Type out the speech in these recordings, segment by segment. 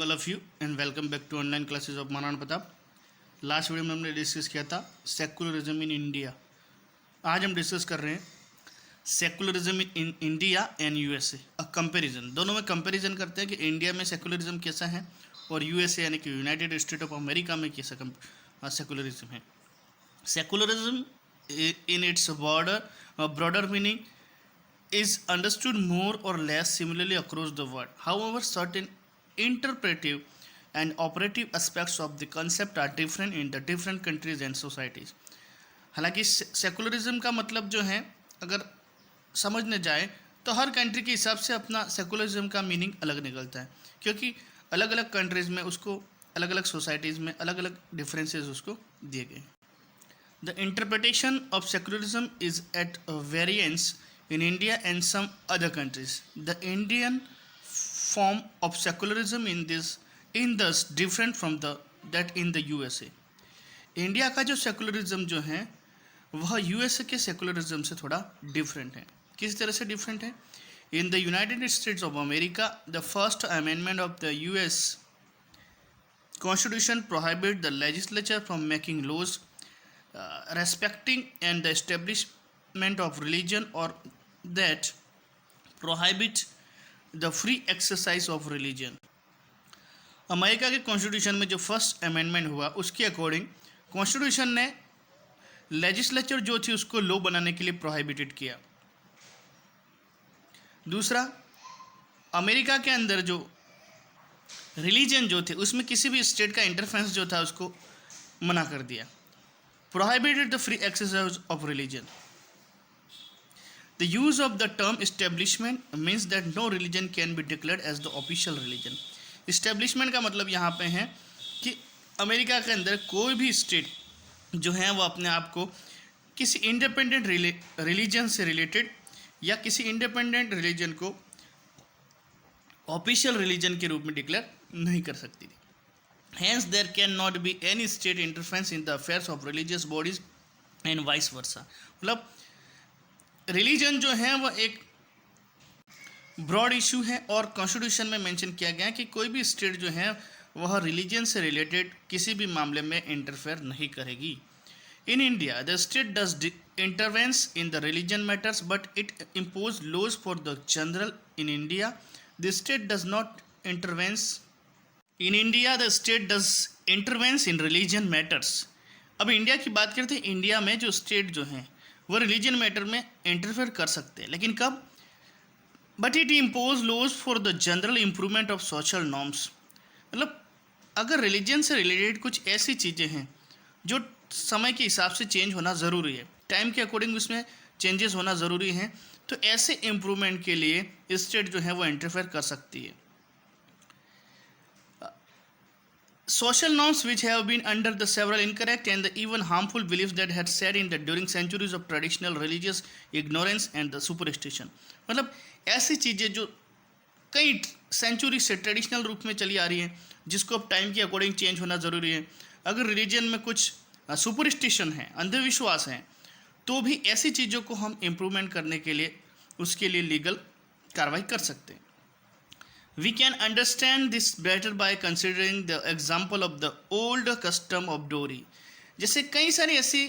All of you and welcome back to online classes of Maharana Pratap. Last video में हमने discuss किया था secularism in India. आज हम डिस्कस कर रहे हैं secularism in India and USA, a comparison. दोनों में कंपैरिजन करते हैं कि इंडिया में सेकुलरिज्म कैसा है और यूएसए यानी कि यूनाइटेड स्टेट ऑफ अमेरिका में कैसा सेकुलरिज्म है। Secularism in its broader meaning is understood more or less similarly across the world. However, certain interpretive and operative aspects of the concept are different in the different countries and societies. हालांकि secularism का मतलब जो है अगर समझने जाए तो हर country के हिसाब से अपना सेकुलरिज्म का मीनिंग अलग निकलता है, क्योंकि अलग अलग कंट्रीज़ में उसको अलग अलग सोसाइटीज़ में अलग अलग डिफरेंसेस उसको दिए गए। The interpretation of secularism is at a variance in India and some other countries. The Indian form of secularism in thus different from that in the USA. India का जो सेकुलरिज्म जो है वह यूएसए के secularism से थोड़ा different है। किस तरह से डिफरेंट है? In the United States of America the first amendment of the US constitution prohibit the legislature from making laws respecting and the establishment of religion or that prohibit the free exercise of religion. America के constitution में जो first amendment हुआ उसके according constitution ने legislature जो थी उसको law बनाने के लिए प्रोहिबिटेड किया। दूसरा, अमेरिका के अंदर जो रिलीजन जो थे उसमें किसी भी स्टेट का इंटरफेरेंस जो था उसको मना कर दिया। Prohibited the free exercise of religion. The use of the term establishment means that no religion can be declared as the official religion. Establishment का मतलब यहाँ पे है कि अमेरिका के अंदर कोई भी स्टेट जो है वो अपने आप को किसी इंडिपेंडेंट रिलीजन से रिलेटेड या किसी इंडिपेंडेंट रिलीजन को ऑफिशियल रिलीजन के रूप में डिक्लेयर नहीं कर सकती थी। Hence, there cannot be any state interference in the affairs of religious bodies and vice versa. मतलब रिलीजन जो है वह एक ब्रॉड इशू है और कॉन्स्टिट्यूशन में मेंशन किया गया है कि कोई भी स्टेट जो है वह रिलीजन से रिलेटेड किसी भी मामले में इंटरफेयर नहीं करेगी। In India the state does intervenes in the religion matters but it impose laws for the general. In India the state does not intervenes in India the state does intervenes in religion matters. अब India की बात करते हैं, India में जो state जो हैं वो रिलीजन मैटर में इंटरफेयर कर सकते हैं, लेकिन कब? But it impose laws for the general improvement of social norms. मतलब अगर रिलीजन से रिलेटेड कुछ ऐसी चीज़ें हैं जो समय के हिसाब से चेंज होना ज़रूरी है, टाइम के अकॉर्डिंग उसमें चेंजेस होना ज़रूरी हैं, तो ऐसे इम्प्रूवमेंट के लिए स्टेट जो है वो इंटरफेयर कर सकती है। Social norms which have been under the several incorrect and the even harmful beliefs that had set in the during centuries of traditional religious ignorance and the superstition. मतलब ऐसी चीज़ें जो कई सेंचुरी से ट्रेडिशनल रूप में चली आ रही हैं जिसको अब टाइम के अकॉर्डिंग चेंज होना ज़रूरी है। अगर रिलीजन में कुछ सुपरस्टिशन है, अंधविश्वास हैं, तो भी ऐसी चीज़ों को हम इम्प्रूवमेंट करने के लिए उसके लिए लीगल कार्रवाई कर सकते हैं। We can understand this better by considering the example of the old custom of dowry. जैसे कई सारे ऐसी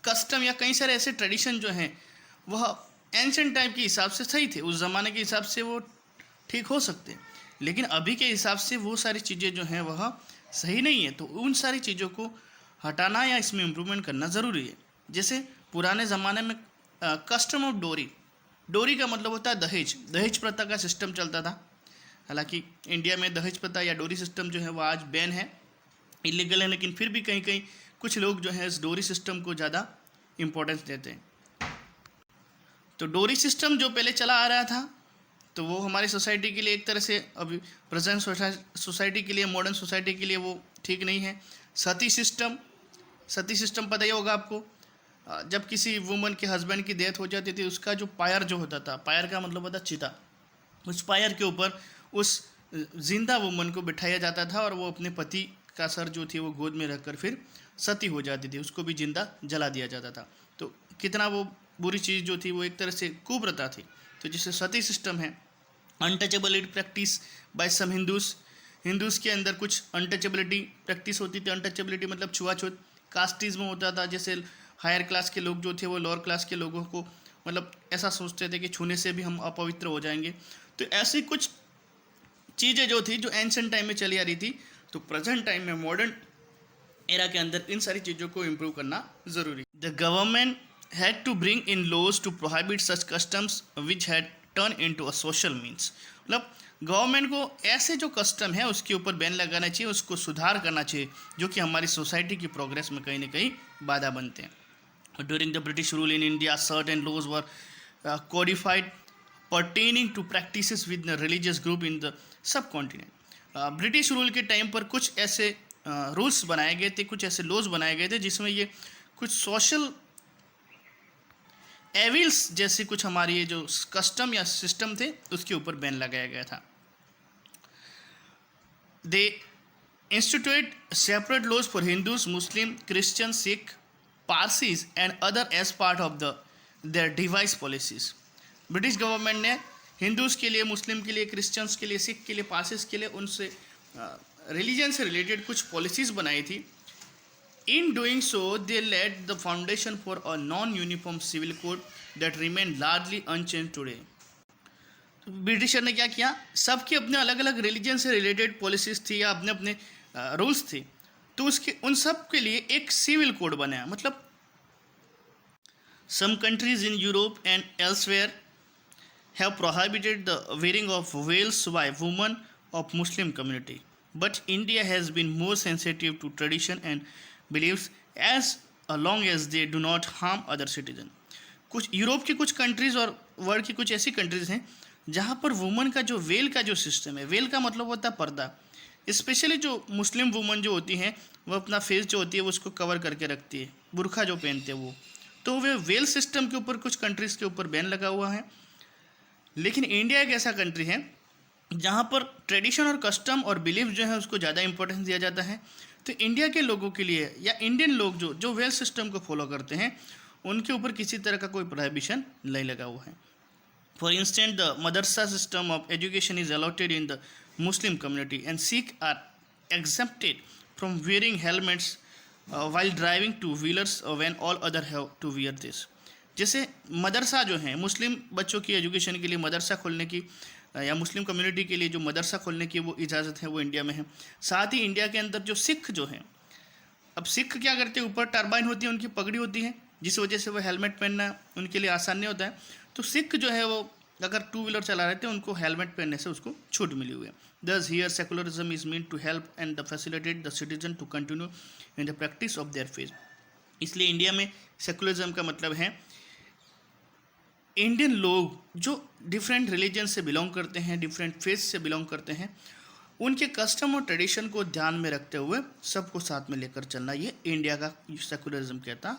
कस्टम या कई सारे ऐसे ट्रेडिशन जो हैं वह एंशिएंट टाइम के हिसाब से सही थे, उस ज़माने के हिसाब से वो ठीक हो सकते हैं, लेकिन अभी के हिसाब से वो सारी चीज़ें जो हैं वह सही नहीं है। तो उन सारी चीज़ों को हटाना या इसमें इम्प्रूवमेंट करना ज़रूरी है। जैसे पुराने ज़माने में कस्टम ऑफ डोरी, डोरी का मतलब होता है दहेज, दहेज प्रथा का सिस्टम चलता था। हालांकि इंडिया में दहेज प्रथा या डोरी सिस्टम जो है वो आज बैन है, इलीगल है, लेकिन फिर भी कहीं कहीं कुछ लोग जो है इस डोरी सिस्टम को ज़्यादा इम्पोर्टेंस देते हैं। तो डोरी सिस्टम जो पहले चला आ रहा था तो वो हमारी सोसाइटी के लिए एक तरह से अभी प्रेजेंट सोसाइटी के लिए, मॉडर्न सोसाइटी के लिए वो ठीक नहीं है। सती सिस्टम पता ही होगा आपको, जब किसी वुमन के हस्बैंड की डेथ हो जाती थी उसका जो पायर जो होता था, पायर का मतलब होता चिता, उस पायर के ऊपर उस जिंदा वुमन को बिठाया जाता था और वो अपने पति का सर जो थी वो गोद में रखकर फिर सती हो जाती थी, उसको भी जिंदा जला दिया जाता था। तो कितना वो बुरी चीज़ जो थी वो एक तरह से कुप्रथा थी। तो जैसे सती सिस्टम है, untouchable practice by some Hindus, Hindus के अंदर कुछ अनटचेबिलिटी प्रैक्टिस होती थी। अनटचेबिलिटी मतलब छुआछूत, कास्टिज्म होता था, जैसे हायर क्लास के लोग जो थे वो लोअर क्लास के लोगों को मतलब ऐसा सोचते थे कि छूने से भी हम अपवित्र हो जाएंगे। तो ऐसी कुछ चीज़ें जो थी जो एंशिएंट टाइम में चली आ रही थी, तो प्रेजेंट टाइम में मॉडर्न एरा के अंदर इन सारी चीज़ों को इम्प्रूव करना ज़रूरी। The government had to bring in laws to prohibit such customs which had turn into a social means. मतलब गवर्नमेंट को ऐसे जो कस्टम है उसके ऊपर बैन लगाना चाहिए, उसको सुधार करना चाहिए, जो कि हमारी सोसाइटी की प्रोग्रेस में कहीं ना कहीं बाधा बनते हैं। During the British rule in India certain laws were codified pertaining to practices with the religious group in the subcontinent। British rule के टाइम पर कुछ ऐसे रूल्स बनाए गए थे, कुछ ऐसे लॉज बनाए गए थे जिसमें ये कुछ सोशल एविल्स जैसे कुछ हमारी ये जो कस्टम या सिस्टम थे उसके ऊपर बैन लगाया गया था। They institute separate laws for Hindus, Muslim, Christian, Sikh, Parsis and other as part of the their device policies. British government ने हिंदूज़ के लिए, मुस्लिम के लिए, क्रिश्चियंस के लिए, सिख के लिए, पारसीज के लिए उनसे रिलीजन से रिलेटेड कुछ पॉलिसीज़ बनाई थी। In doing so they laid the foundation for a non uniform civil code that remain largely unchange today. Britisher ने क्या किया, सबके अपने अलग अलग रिलीजन से रिलेटेड पॉलिसीज़ थी या अपने अपने रूल्स थे, तो उसके उन सब के लिए एक सिविल कोड बनाया। मतलब some countries in Europe and elsewhere have prohibited the wearing of veils by women of Muslim community, but India has been more sensitive to tradition and beliefs as long as they do not harm other citizens। कुछ Europe की कुछ countries और world की कुछ ऐसी countries हैं जहाँ पर वुमन का जो वेल का जो सिस्टम है, वेल का मतलब होता है पर्दा, स्पेशली जो मुस्लिम वुमन जो होती हैं वो अपना फेस जो होती है वो उसको कवर करके रखती है, बुरखा जो पहनते हैं वो, तो वे वेल सिस्टम के ऊपर कुछ कंट्रीज़ के ऊपर बैन लगा हुआ है। लेकिन इंडिया एक ऐसा कंट्री है जहाँ पर ट्रेडिशन और कस्टम और बिलीफ जो है उसको ज़्यादा इंपॉर्टेंस दिया जाता है। तो इंडिया के लोगों के लिए या इंडियन लोग जो वेल सिस्टम को फॉलो करते हैं उनके ऊपर किसी तरह का कोई प्रोहिबिशन नहीं लगा हुआ है। For instance the madrasa system of education is allotted in the Muslim community and Sikh are exempted from wearing helmets while driving two wheelers when all other have to wear this. जैसे मदरसा जो है, मुस्लिम बच्चों की एजुकेशन के लिए मदरसा खोलने की या मुस्लिम कम्युनिटी के लिए जो मदरसा खोलने की वो इजाज़त है वो इंडिया में है। साथ ही इंडिया के अंदर जो सिख जो हैं, अब सिख क्या करते हैं, ऊपर टर्बाइन होती है, उनकी पगड़ी होती है, जिस वजह से वो हेलमेट पहनना उनके लिए आसान नहीं होता है। तो सिख जो है वो अगर टू व्हीलर चला रहे थे उनको हेलमेट पहनने से उसको छूट मिली हुई है। Thus here secularism is mean to help and the facilitate the citizen to continue in the practice of their faith. इसलिए इंडिया में सेकुलरिज्म का मतलब है इंडियन लोग जो डिफरेंट रिलीजन से बिलोंग करते हैं, डिफरेंट फेथ से बिलोंग करते हैं, उनके कस्टम और ट्रेडिशन को ध्यान में रखते हुए सबको साथ में लेकर चलना, ये इंडिया का सेकुलरिज्म कहता